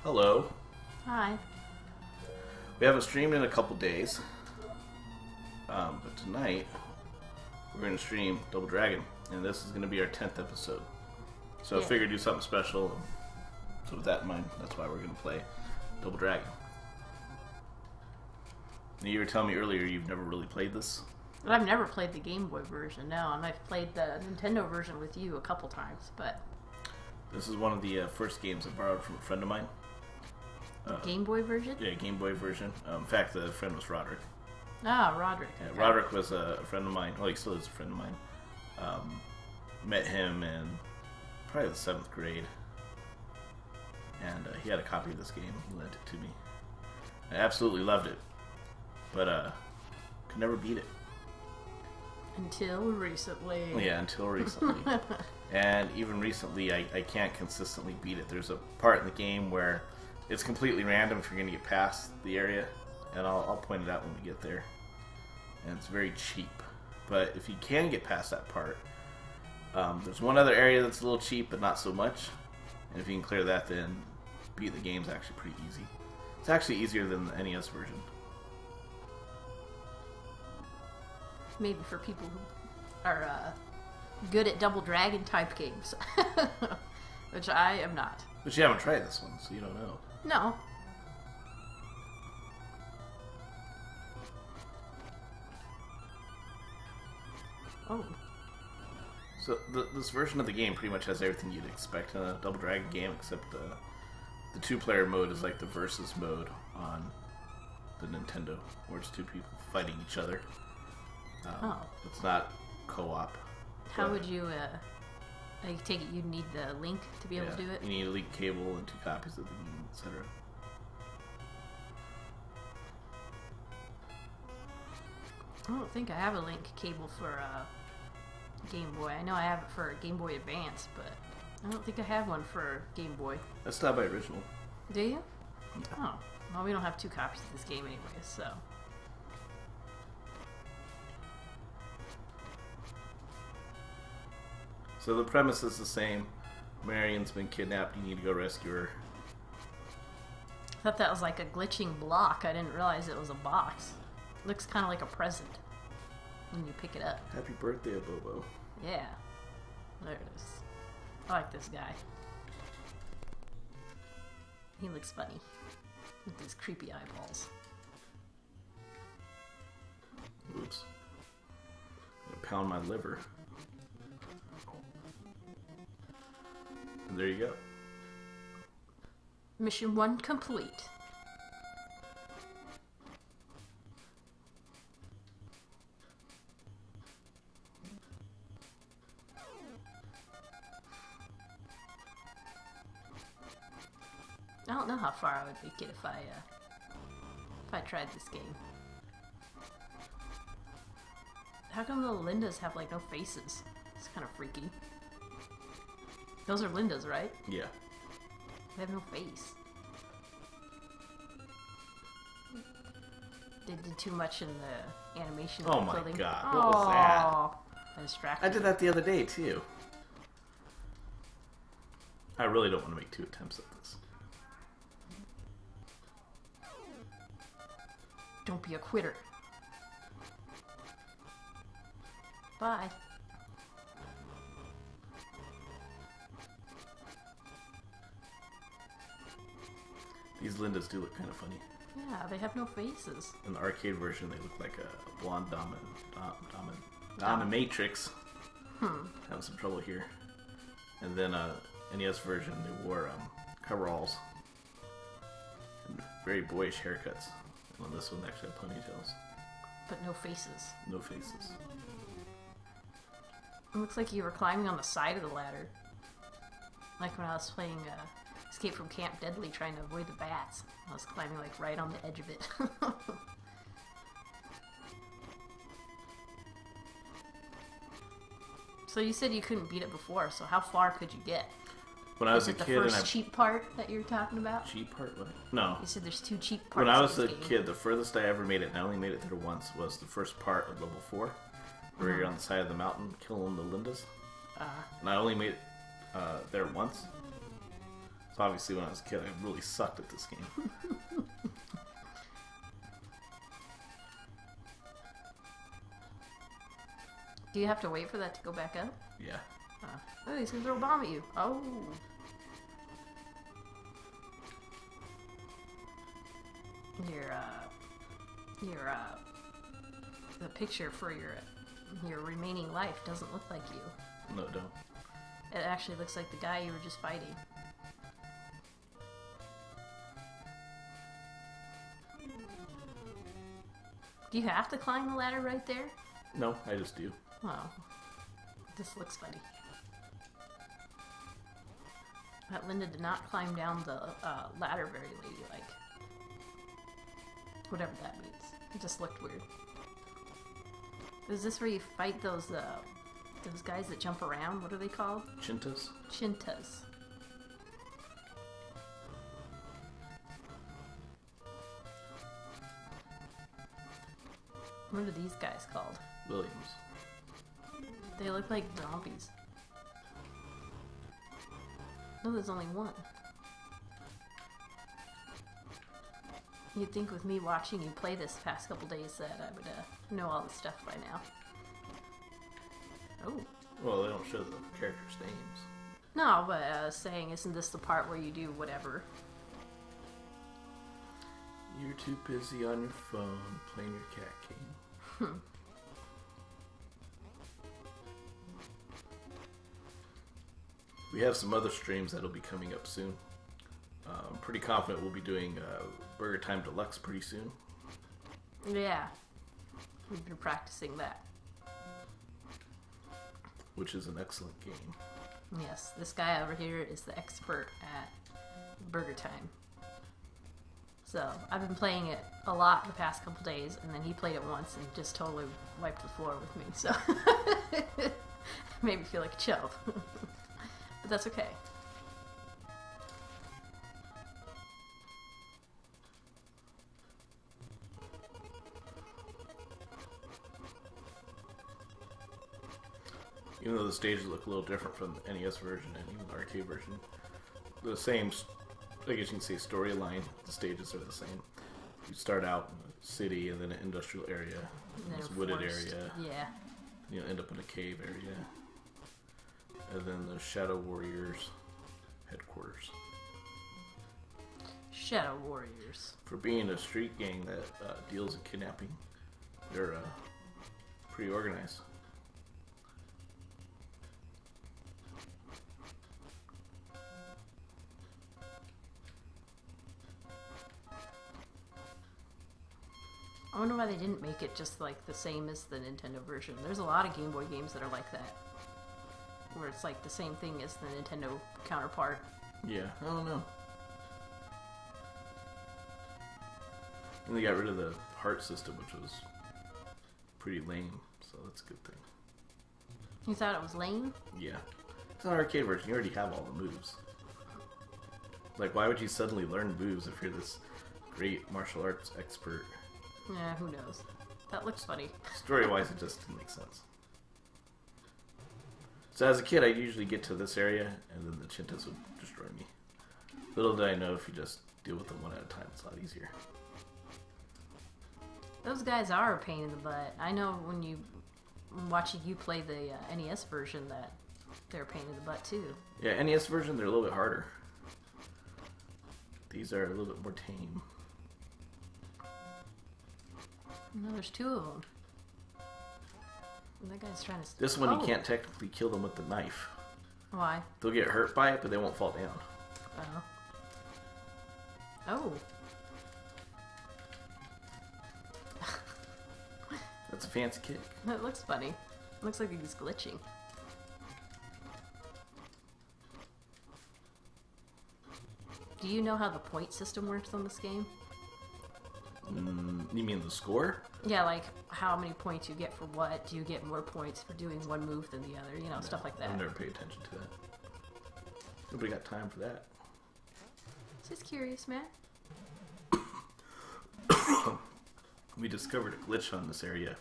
Hello. Hi. We haven't streamed in a couple days, but tonight we're going to stream Double Dragon, and this is going to be our 10th episode. So I figured do something special. So with that in mind, that's why we're going to play Double Dragon. And you were telling me earlier you've never really played this? I've never played the Game Boy version, no, and I've played the Nintendo version with you a couple times, but... This is one of the first games I borrowed from a friend of mine. Game Boy version? Yeah, Game Boy version. In fact, the friend was Roderick. Ah, Roderick. Yeah, Okay. Roderick was a friend of mine. Well, he still is a friend of mine. Met him in probably the 7th grade. And he had a copy of this game. He lent it to me. I absolutely loved it. But could never beat it. Until recently. Yeah, until recently. And even recently, I can't consistently beat it. There's a part in the game where it's completely random if you're going to get past the area. And I'll point it out when we get there. And it's very cheap. But if you can get past that part, there's one other area that's a little cheap, but not so much. And if you can clear that, then beat the game's actually pretty easy. It's actually easier than the NES version. Maybe for people who are good at Double Dragon type games. Which I am not. But you haven't tried this one, so you don't know. No. Oh. So this version of the game pretty much has everything you'd expect in a Double Dragon game, except the two-player mode is like the versus mode on the Nintendo, where it's two people fighting each other. It's not co-op. How would you, I take it you'd need the link to be able to do it? You need a link cable and 2 copies of the game, etc. I don't think I have a link cable for Game Boy. I know I have it for Game Boy Advance, but I don't think I have one for Game Boy. That's not by original. Do you? Yeah. Oh. Well, we don't have 2 copies of this game anyway, so... So the premise is the same. Marion's been kidnapped. You need to go rescue her. I thought that was like a glitching block. I didn't realize it was a box. Looks kind of like a present when you pick it up. Happy birthday, Bobo. Yeah. There it is. I like this guy. He looks funny. With his creepy eyeballs. Oops. I'm gonna pound my liver. And there you go. Mission 1 complete. I don't know how far I would make it if I tried this game. How come the Lindas have like no faces? It's kind of freaky. Those are Lindas, right? Yeah. They have no face. They did too much in the animation. Oh my clothing. god, what was that? I distracted. I did that the other day too. I really don't want to make 2 attempts at this. Don't be a quitter. Bye. These Lindas do look kind of funny. Yeah, they have no faces. In the arcade version, they look like a blonde dominatrix. Having some trouble here. And then NES version, they wore coveralls and very boyish haircuts. And on this one, they actually have ponytails. But no faces. No faces. It looks like you were climbing on the side of the ladder. Like when I was playing Escape from Camp Deadly trying to avoid the bats. I was climbing like right on the edge of it. So you said you couldn't beat it before, so how far could you get? When I was a Is it kid, the and first cheap part that you're talking about? cheap part. What? No. You said there's 2 cheap parts. When I was of a this game. kid, the furthest I ever made it, and I only made it there once, was the first part of level 4, where you're on the side of the mountain killing the Lindas. And I only made it there once. So obviously when I was a kid, I really sucked at this game. Do you have to wait for that to go back up? Yeah. Oh, he's gonna throw a bomb at you. Oh. The picture for your remaining life doesn't look like you. No, it don't. It actually looks like the guy you were just fighting. Do you have to climb the ladder right there? No, I just do. Wow. This looks funny. That Linda did not climb down the ladder very ladylike. Whatever that means. It just looked weird. Is this where you fight those guys that jump around? What are they called? Chintas? Chintas. What are these guys called? Williams. They look like zombies. No, there's only one. You'd think with me watching you play this past couple days that I would know all this stuff by now. Oh. Well, they don't show the characters' names. No, but I was saying, isn't this the part where you do whatever? You're too busy on your phone playing your cat game. We have some other streams that'll be coming up soon. I'm pretty confident we'll be doing Burger Time Deluxe pretty soon. Yeah. We've been practicing that. Which is an excellent game. Yes, this guy over here is the expert at Burger Time. So, I've been playing it a lot the past couple days, and then he played it once and just totally wiped the floor with me, so... made me feel like a chump. But that's okay. Even though the stages look a little different from the NES version and even the arcade version, the same, I guess you can say, storyline. The stages are the same. You start out in a city and then an industrial area, and this wooded area. Yeah. You'll end up in a cave area, and then the Shadow Warriors headquarters. Shadow Warriors. For being a street gang that deals in kidnapping, they're pretty organized. I wonder why they didn't make it just like the same as the Nintendo version. There's a lot of Game Boy games that are like that, where it's like the same thing as the Nintendo counterpart. Yeah, I don't know. And they got rid of the heart system, which was pretty lame, so that's a good thing. You thought it was lame? Yeah. It's an arcade version, you already have all the moves. Like, why would you suddenly learn moves if you're this great martial arts expert? Yeah, who knows? That looks funny. Story-wise, it just didn't make sense. So as a kid, I'd usually get to this area, and then the Chintas would destroy me. Little did I know, if you just deal with them one at a time, it's a lot easier. Those guys are a pain in the butt. I know when you watching you play the NES version that they're a pain in the butt too. Yeah, NES version, they're a little bit harder. These are a little bit more tame. No, there's two of them. That guy's trying to... This one, you can't technically kill them with the knife. Why? They'll get hurt by it, but they won't fall down. Oh. That's a fancy kick. That looks funny. It looks like he's glitching. Do you know how the point system works on this game? You mean the score? Yeah, like how many points you get for what? Do you get more points for doing one move than the other? You know, stuff like that. I've never paid attention to that. Nobody got time for that. Just curious, Matt. We discovered a glitch on this area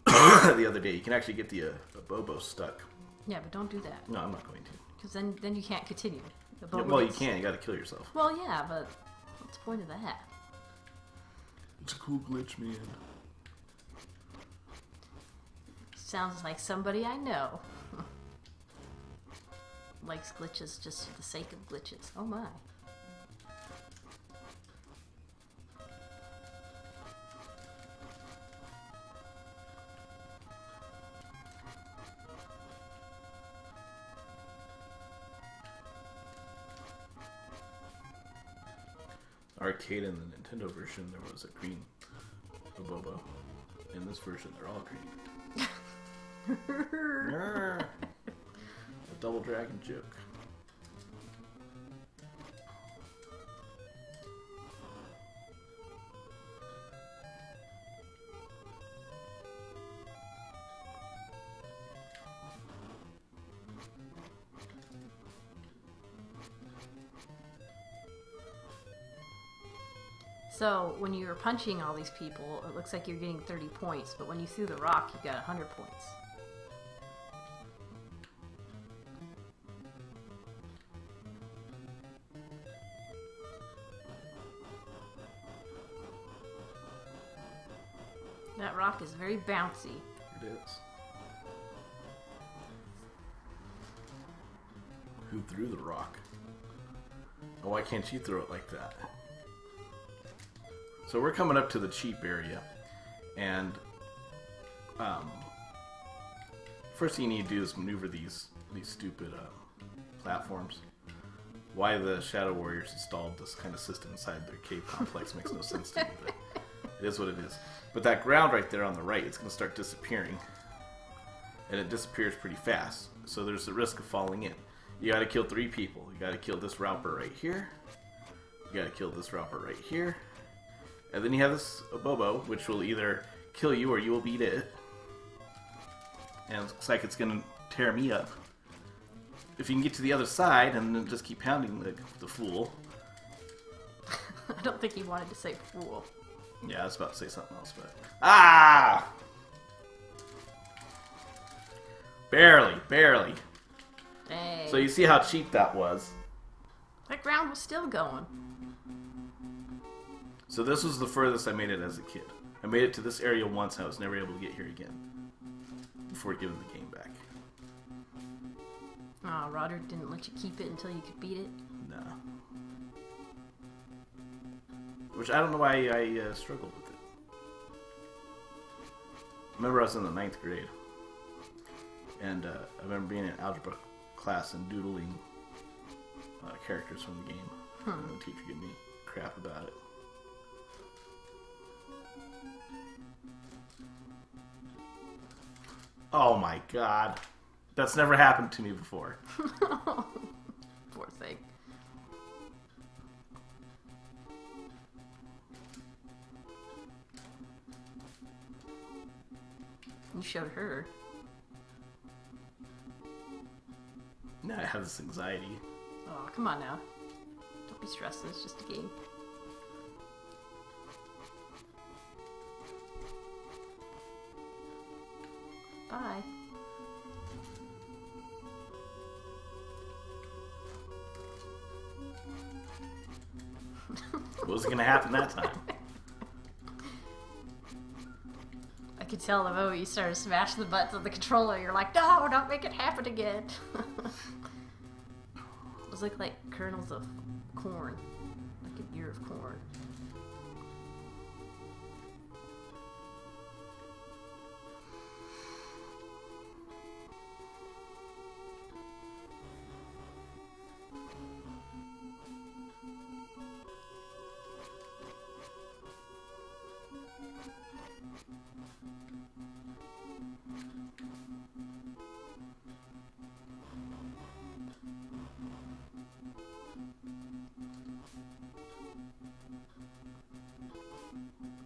the other day. You can actually get the Bobo stuck. Yeah, but don't do that. No, I'm not going to. Because then you can't continue. The Yeah, Boba well, you gets- can't. You gotta kill yourself. Well, yeah, but what's the point of that? It's a cool glitch, man. Sounds like somebody I know. Likes glitches just for the sake of glitches. Oh my. Arcade in the Nintendo version, there was a green Bobo. In this version, they're all green. A double dragon joke. So, when you're punching all these people, it looks like you're getting 30 points, but when you threw the rock, you got 100 points. That rock is very bouncy. It is. Who threw the rock? Oh, why can't you throw it like that? So we're coming up to the cheap area, and first thing you need to do is maneuver these stupid platforms. Why the Shadow Warriors installed this kind of system inside their cave complex makes no sense to me, but it is what it is. But that ground right there on the right, it's going to start disappearing, and it disappears pretty fast. So there's the risk of falling in. You got to kill 3 people. You got to kill this Rauper right here. You got to kill this Rauper right here. And then you have this Bobo, which will either kill you or you will beat it. And it looks like it's going to tear me up. If you can get to the other side and then just keep pounding the fool. I don't think he wanted to say fool. Yeah, I was about to say something else, but... Ah! Barely, barely. Dang. So you see how cheap that was. That ground was still going. So this was the furthest I made it as a kid. I made it to this area once and I was never able to get here again. Before giving the game back. Aw, Rodder didn't let you keep it until you could beat it. No. Which I don't know why I struggled with it. I remember I was in the 9th grade. And I remember being in algebra class and doodling characters from the game. And the teacher gave me crap about it. Oh my god. That's never happened to me before. Poor thing. You showed her. Now I have this anxiety. Oh, come on now. Don't be stressed. It's just a game. Bye. What was going to happen that time? I could tell the moment you started smashing the buttons on the controller, you're like, no, don't make it happen again. Those look like kernels of corn. Like an ear of corn.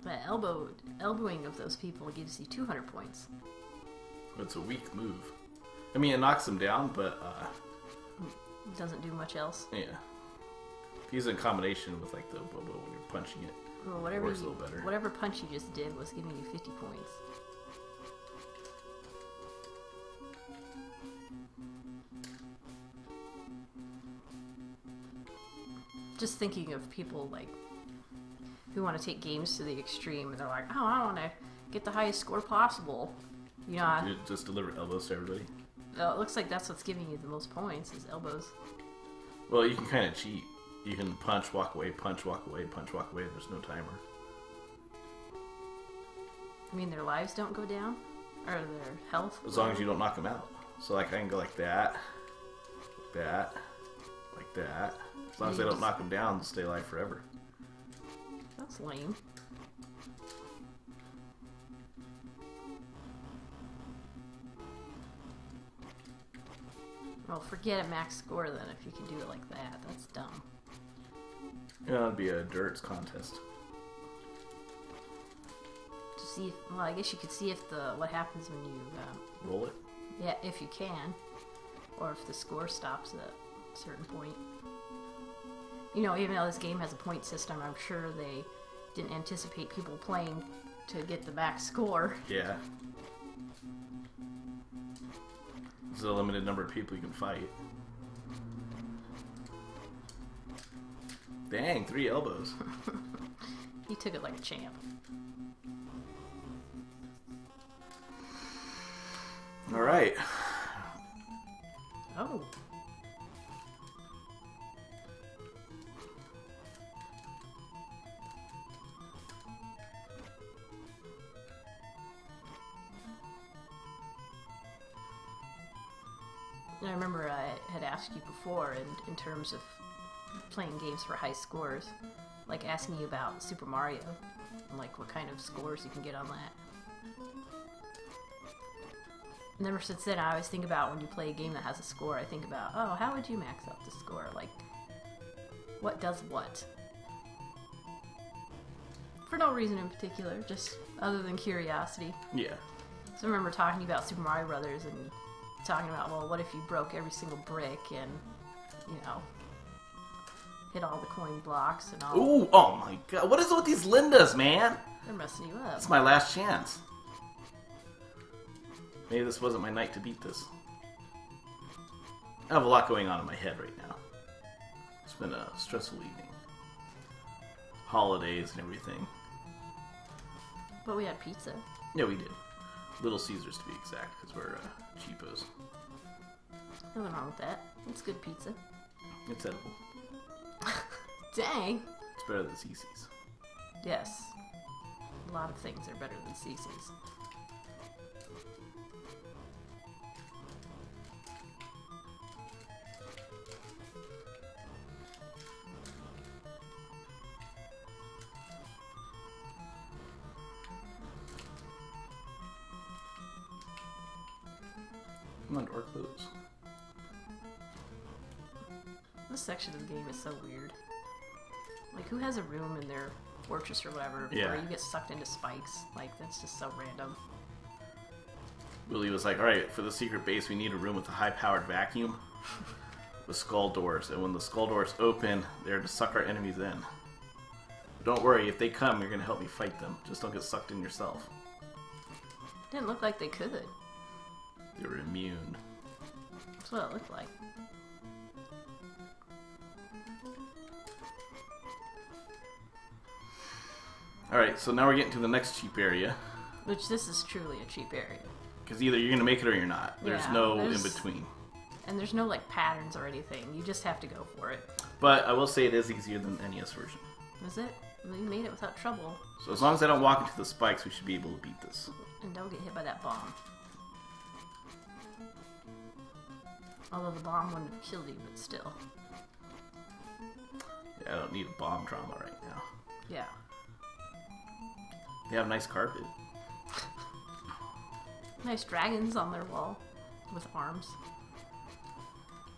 The elbowing of those people gives you 200 points. It's a weak move. I mean, it knocks them down, but It doesn't do much else. yeah. If you use it in combination with like the Bobo when you're punching it, Well, it whatever works a little better. whatever punch you just did was giving you 50 points. just thinking of people like who want to take games to the extreme, and they're like, oh, I want to get the highest score possible. You know, You just deliver elbows to everybody. it looks like that's what's giving you the most points is elbows. Well, you can kind of cheat. You can punch, walk away, punch, walk away, punch, walk away. There's no timer. I mean, their lives don't go down, or their health. As long as you don't knock them out. So like I can go like that, like that, like that. As long as I don't knock them down, they'll stay alive forever. That's lame. Well, forget a max score then if you can do it like that. That's dumb. Yeah, it'd be a dirts contest. To see if, well, I guess you could see if what happens when you Roll it. yeah, if you can, or if the score stops at a certain point. You know, even though this game has a point system, I'm sure they didn't anticipate people playing to get the max score. Yeah. There's a limited number of people you can fight. Dang, 3 elbows. He took it like a champ. Alright. Oh. I remember I had asked you before, in terms of playing games for high scores, like asking you about Super Mario, and like what kind of scores you can get on that. And ever since then, I always think about when you play a game that has a score, I think about, oh, how would you max out the score? Like, what does what? For no reason in particular, just other than curiosity. Yeah. So I remember talking about Super Mario Brothers and talking about, well, what if you broke every single brick and, you know, hit all the coin blocks and all. Ooh, oh my god. What is it with these Lindas, man? They're messing you up. It's my last chance. Maybe this wasn't my night to beat this. I have a lot going on in my head right now. It's been a stressful evening. Holidays and everything. But we had pizza. Yeah, we did. Little Caesars to be exact, because we're cheapos. Nothing wrong with that. It's good pizza. It's edible. Dang. It's better than CC's. Yes. A lot of things are better than CC's. Come on, door close. This section of the game is so weird. Like, who has a room in their fortress or whatever Yeah. where you get sucked into spikes? Like, that's just so random. Willie was like, alright, for the secret base we need a room with a high-powered vacuum with skull doors. And when the skull doors open, they're to suck our enemies in. But don't worry, if they come, you're going to help me fight them. Just don't get sucked in yourself. Didn't look like they could. They were immune. That's what it looked like. Alright, so now we're getting to the next cheap area. Which, this is truly a cheap area. Because either you're going to make it or you're not. There's Yeah, no there's- in between. And there's no, like, patterns or anything. You just have to go for it. But I will say it is easier than the NES version. Is it? Well, you made it without trouble. So as long as I don't walk into the spikes, we should be able to beat this. And don't get hit by that bomb. Although the bomb wouldn't have killed you, but still. Yeah, I don't need a bomb drama right now. Yeah. They have nice carpet. Nice dragons on their wall with arms.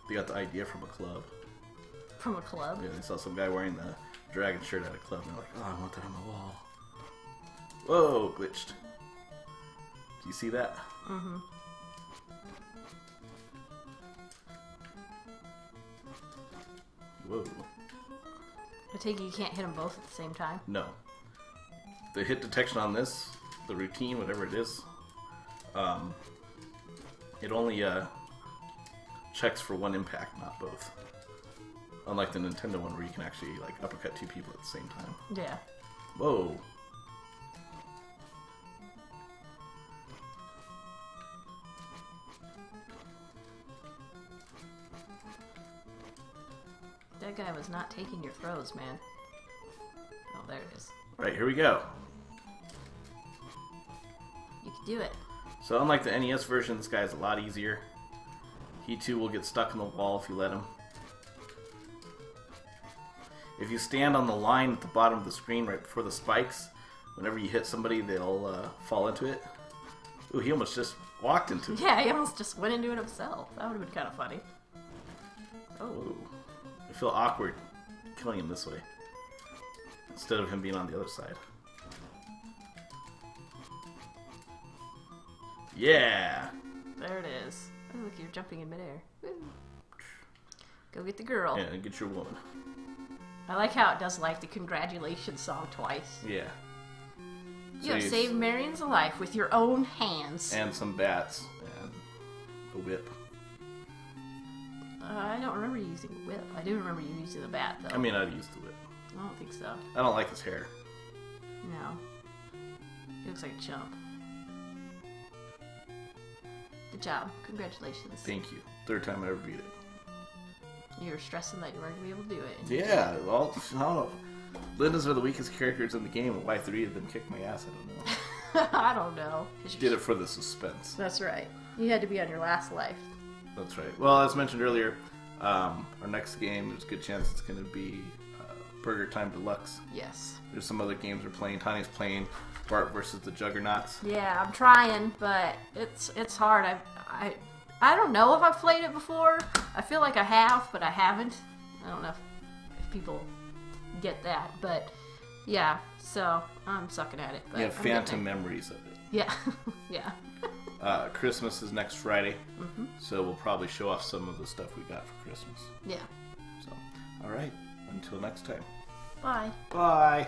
They got the idea from a club. From a club. Yeah, they saw some guy wearing the dragon shirt at a club, and they're like, oh, I want that on the wall. Whoa, glitched. Do you see that? Mm-hmm. Whoa. I take it you can't hit them both at the same time? No. The hit detection on this, the routine, whatever it is, it only checks for one impact, not both. Unlike the Nintendo one where you can actually like uppercut two people at the same time. Yeah. Whoa. That guy was not taking your throws, man. Oh, there it is. Right, here we go. You can do it. So unlike the NES version, this guy's a lot easier. He too will get stuck in the wall if you let him. If you stand on the line at the bottom of the screen right before the spikes, whenever you hit somebody, they'll fall into it. Ooh, he almost just walked into it. Yeah, he almost just went into it himself. That would have been kind of funny. Oh. Ooh. I feel awkward killing him this way instead of him being on the other side. Yeah! There it is. Oh, look, you're jumping in midair. Woo. Go get the girl. Yeah, and get your woman. I like how it does like the congratulations song twice. Yeah. You have saved Marion's life with your own hands. And some bats. And a whip. I don't remember you using a whip. I do remember you using the bat, though. I mean, I'd use the whip. I don't think so. I don't like his hair. No. He looks like a chump. Good job. Congratulations. Thank you. Third time I ever beat it. You were stressing that you weren't going to be able to do it. Yeah, well, I don't know. Lindas are the weakest characters in the game, and why 3 of them kicked my ass, I don't know. I don't know. Did it for the suspense. That's right. You had to be on your last life. That's right. Well, as mentioned earlier, our next game, there's a good chance it's going to be Burger Time Deluxe. Yes. There's some other games we're playing. Tanya's playing Bart versus the Juggernauts. Yeah, I'm trying, but it's hard. I don't know if I've played it before. I feel like I have, but I haven't. I don't know if people get that, but yeah. So I'm sucking at it. But You have phantom memories of it. Yeah, yeah. Christmas is next Friday, so we'll probably show off some of the stuff we got for Christmas. Yeah. So, all right. Until next time. Bye. Bye.